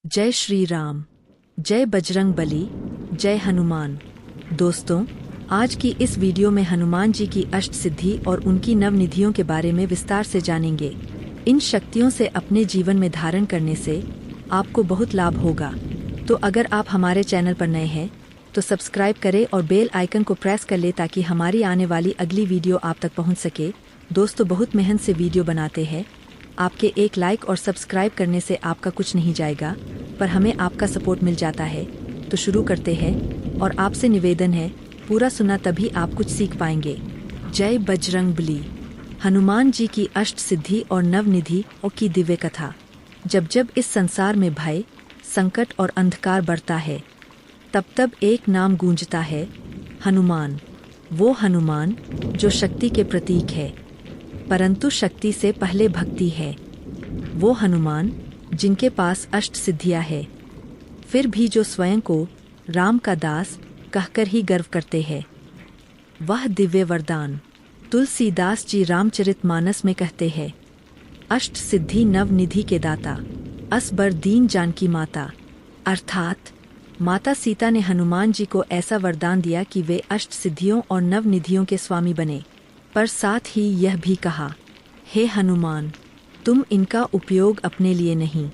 जय श्री राम। जय बजरंग बली। जय हनुमान। दोस्तों, आज की इस वीडियो में हनुमान जी की अष्ट सिद्धि और उनकी नवनिधियों के बारे में विस्तार से जानेंगे। इन शक्तियों से अपने जीवन में धारण करने से आपको बहुत लाभ होगा। तो अगर आप हमारे चैनल पर नए हैं तो सब्सक्राइब करें और बेल आइकन को प्रेस कर लें ताकि हमारी आने वाली अगली वीडियो आप तक पहुंच सके। दोस्तों, बहुत मेहनत से वीडियो बनाते हैं। आपके एक लाइक और सब्सक्राइब करने से आपका कुछ नहीं जाएगा, पर हमें आपका सपोर्ट मिल जाता है। तो शुरू करते हैं और आपसे निवेदन है, पूरा सुना तभी आप कुछ सीख पाएंगे। जय बजरंग बली। हनुमान जी की अष्ट सिद्धि और नवनिधि और की दिव्य कथा। जब जब इस संसार में भय, संकट और अंधकार बढ़ता है, तब तब एक नाम गूंजता है, हनुमान। वो हनुमान जो शक्ति के प्रतीक है, परंतु शक्ति से पहले भक्ति है। वो हनुमान जिनके पास अष्ट सिद्धियां है, फिर भी जो स्वयं को राम का दास कहकर ही गर्व करते हैं। वह दिव्य वरदान तुलसीदास जी रामचरितमानस में कहते हैं, अष्ट सिद्धि नवनिधि के दाता, असबर दीन जानकी माता। अर्थात माता सीता ने हनुमान जी को ऐसा वरदान दिया कि वे अष्ट सिद्धियों और नवनिधियों के स्वामी बने, पर साथ ही यह भी कहा, हे हनुमान, तुम इनका उपयोग अपने लिए नहीं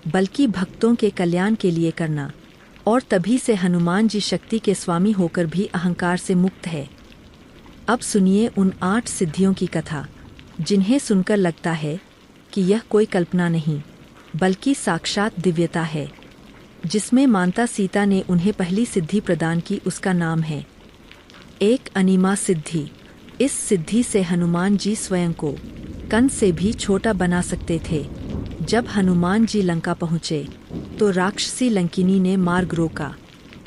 बल्कि भक्तों के कल्याण के लिए करना। और तभी से हनुमान जी शक्ति के स्वामी होकर भी अहंकार से मुक्त है। अब सुनिए उन 8 सिद्धियों की कथा, जिन्हें सुनकर लगता है कि यह कोई कल्पना नहीं बल्कि साक्षात दिव्यता है। जिसमें माता सीता ने उन्हें पहली सिद्धि प्रदान की, उसका नाम है एक अनिमा सिद्धि। इस सिद्धि से हनुमान जी स्वयं को कंस से भी छोटा बना सकते थे। जब हनुमान जी लंका पहुँचे तो राक्षसी लंकिनी ने मार्ग रोका।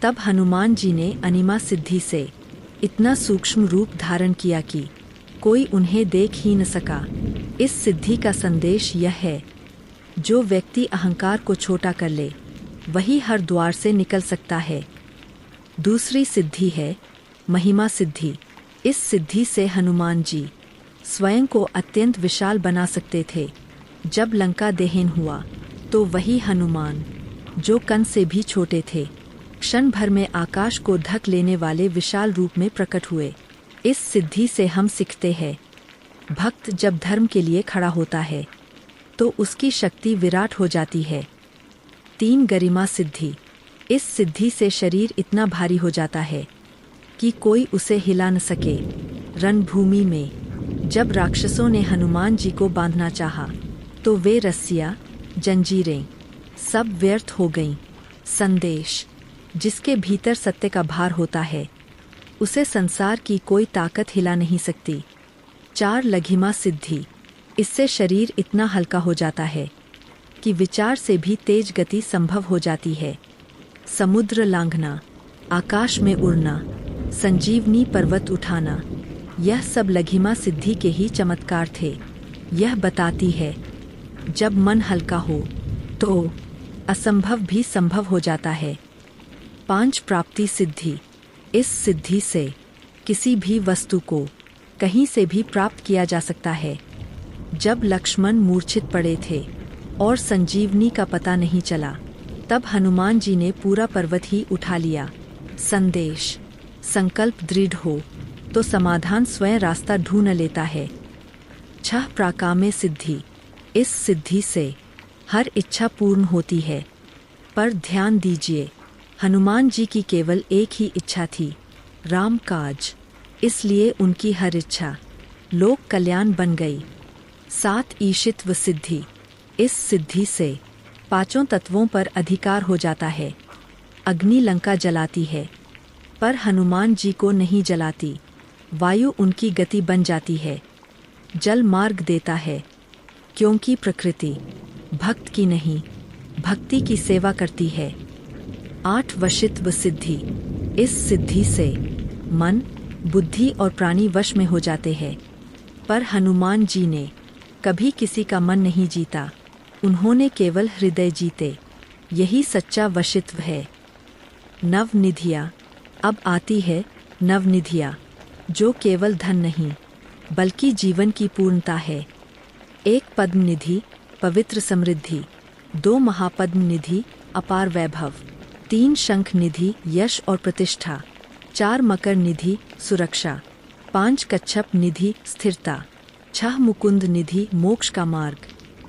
तब हनुमान जी ने अनिमा सिद्धि से इतना सूक्ष्म रूप धारण किया कि कोई उन्हें देख ही न सका। इस सिद्धि का संदेश यह है, जो व्यक्ति अहंकार को छोटा कर ले वही हर द्वार से निकल सकता है। दूसरी सिद्धि है महिमा सिद्धि। इस सिद्धि से हनुमान जी स्वयं को अत्यंत विशाल बना सकते थे। जब लंका दहन हुआ तो वही हनुमान, जो कंस से भी छोटे थे, क्षण भर में आकाश को ढक लेने वाले विशाल रूप में प्रकट हुए। इस सिद्धि से हम सीखते हैं, भक्त जब धर्म के लिए खड़ा होता है तो उसकी शक्ति विराट हो जाती है। 3 गरिमा सिद्धि। इस सिद्धि से शरीर इतना भारी हो जाता है कि कोई उसे हिला न सके। रणभूमि में जब राक्षसों ने हनुमान जी को बांधना चाहा तो वे रस्सियाँ, जंजीरें सब व्यर्थ हो गईं। संदेश, जिसके भीतर सत्य का भार होता है, उसे संसार की कोई ताकत हिला नहीं सकती। 4 लघिमा सिद्धि। इससे शरीर इतना हल्का हो जाता है कि विचार से भी तेज गति संभव हो जाती है। समुद्र लांघना, आकाश में उड़ना, संजीवनी पर्वत उठाना, यह सब लघिमा सिद्धि के ही चमत्कार थे। यह बताती है, जब मन हल्का हो तो असंभव भी संभव हो जाता है। 5 प्राप्ति सिद्धि। इस सिद्धि से किसी भी वस्तु को कहीं से भी प्राप्त किया जा सकता है। जब लक्ष्मण मूर्छित पड़े थे और संजीवनी का पता नहीं चला, तब हनुमान जी ने पूरा पर्वत ही उठा लिया। संदेश, संकल्प दृढ़ हो तो समाधान स्वयं रास्ता ढूंढ लेता है। 6 प्राकाम्य सिद्धि। इस सिद्धि से हर इच्छा पूर्ण होती है। पर ध्यान दीजिए, हनुमान जी की केवल एक ही इच्छा थी, राम काज। इसलिए उनकी हर इच्छा लोक कल्याण बन गई। 7 ईशित्व सिद्धि। इस सिद्धि से 5 तत्वों पर अधिकार हो जाता है। अग्नि लंका जलाती है, पर हनुमान जी को नहीं जलाती। वायु उनकी गति बन जाती है। जल मार्ग देता है, क्योंकि प्रकृति भक्त की नहीं, भक्ति की सेवा करती है। 8 वशित्व सिद्धि। इस सिद्धि से मन, बुद्धि और प्राणी वश में हो जाते हैं। पर हनुमान जी ने कभी किसी का मन नहीं जीता, उन्होंने केवल हृदय जीते। यही सच्चा वशित्व है। नवनिधियाँ। अब आती है नवनिधियाँ, जो केवल धन नहीं बल्कि जीवन की पूर्णता है। 1 पद्म निधि, पवित्र समृद्धि। 2 महापद्म निधि, अपार वैभव। 3 शंख निधि यश और प्रतिष्ठा। 4 मकर निधि सुरक्षा। 5 कच्छप निधि स्थिरता। 6 मुकुंद निधि मोक्ष का मार्ग।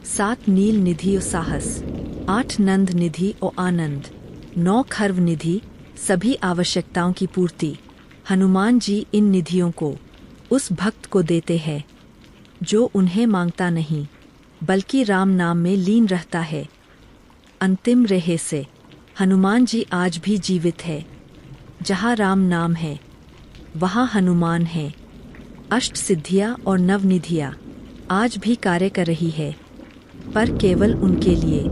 7 नील निधि और साहस। 8 नंद निधि और आनंद। 9 खर्व निधि सभी आवश्यकताओं की पूर्ति। हनुमान जी इन निधियों को उस भक्त को देते हैं जो उन्हें मांगता नहीं बल्कि राम नाम में लीन रहता है। अंतिम रेहे से हनुमान जी आज भी जीवित है। जहाँ राम नाम है वहाँ हनुमान है। अष्ट सिद्धियाँ और नवनिधियाँ आज भी कार्य कर रही है, पर केवल उनके लिए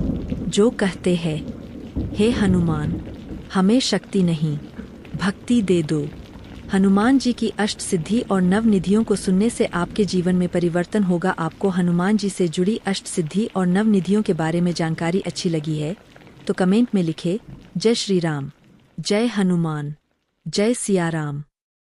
जो कहते हैं, हे हनुमान हमें शक्ति नहीं भक्ति दे दो। हनुमान जी की अष्ट सिद्धि और नव निधियों को सुनने से आपके जीवन में परिवर्तन होगा। आपको हनुमान जी से जुड़ी अष्ट सिद्धि और नव निधियों के बारे में जानकारी अच्छी लगी है तो कमेंट में लिखे जय श्री राम, जय हनुमान, जय सिया राम।